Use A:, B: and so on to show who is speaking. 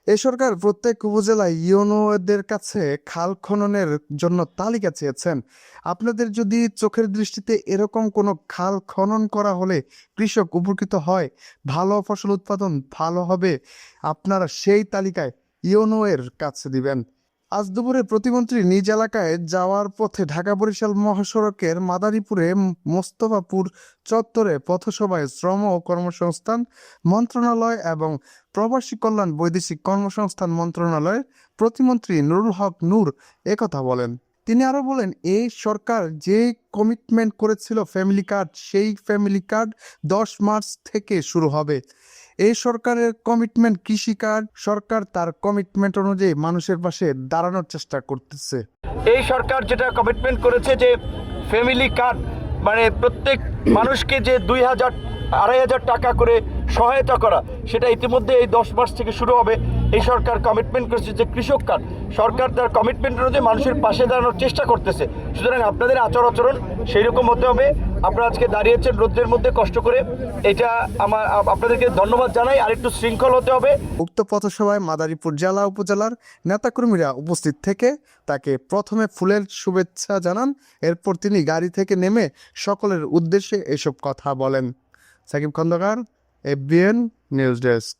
A: এই সরকার প্রত্যেক উপজেলায় ইউনোদের কাছে খাল খননের জন্য তালিকা চেয়েছেন। আপনাদের যদি চোখের দৃষ্টিতে এরকম কোনো খাল খনন করা হলে কৃষক উপকৃত হয়, ভালো ফসল উৎপাদন ভালো হবে, আপনারা সেই তালিকায় ইউনো এর কাছে দিবেন। আজ দুপুরে প্রতিমন্ত্রী নিজ এলাকায় যাওয়ার পথে ঢাকা বরিশাল মহাসড়কের মাদারীপুরে মোস্তফাপুর চত্বরে পথসভায় শ্রম ও কর্মসংস্থান মন্ত্রণালয় এবং প্রবাসী কল্যাণ বৈদেশিক কর্মসংস্থান মন্ত্রণালয়ের প্রতিমন্ত্রী নুরুল হক নূর একথা বলেন। তিনি আরো বলেন, এই সরকার যে কমিটমেন্ট করেছিল ফ্যামিলি কার্ড, সেই ফ্যামিলি কার্ড 10 মার্চ থেকে শুরু হবে। এই সরকারের কমিটমেন্ট কৃষি কার্ড, সরকার তার কমিটমেন্ট অনুযায়ী মানুষের পাশে দাঁড়ানোর চেষ্টা করতেছে।
B: এই সরকার যেটা কমিটমেন্ট করেছে যে ফ্যামিলি কার্ড মানে প্রত্যেক মানুষকে যে 2,000 2,500 টাকা করে সহায়তা করা, সেটা ইতিমধ্যে এই 10 মার্চ থেকে শুরু হবে। এই সরকার কমিটমেন্ট করেছে যে কৃষক কার্ড, সরকার তার কমিটমেন্ট অনুযায়ী মানুষের পাশে দাঁড়ানোর চেষ্টা করতেছে। সুতরাং আপনাদের আচরণ সেই রকম হতে হবে। আপনারা আজকে দাঁড়িয়েছেন রোদের মধ্যে কষ্ট করে, এটা আপনাদেরকে ধন্যবাদ জানাই। আর একটু শৃঙ্খল হতে হবে।
A: উক্ত পথসভায় মাদারীপুর জেলা উপজেলার নেতাকর্মীরা উপস্থিত থেকে তাকে প্রথমে ফুলের শুভেচ্ছা জানান। এরপর তিনি গাড়ি থেকে নেমে সকলের উদ্দেশ্যে এসব কথা বলেন। Sakib Khandakar, FBN news desk.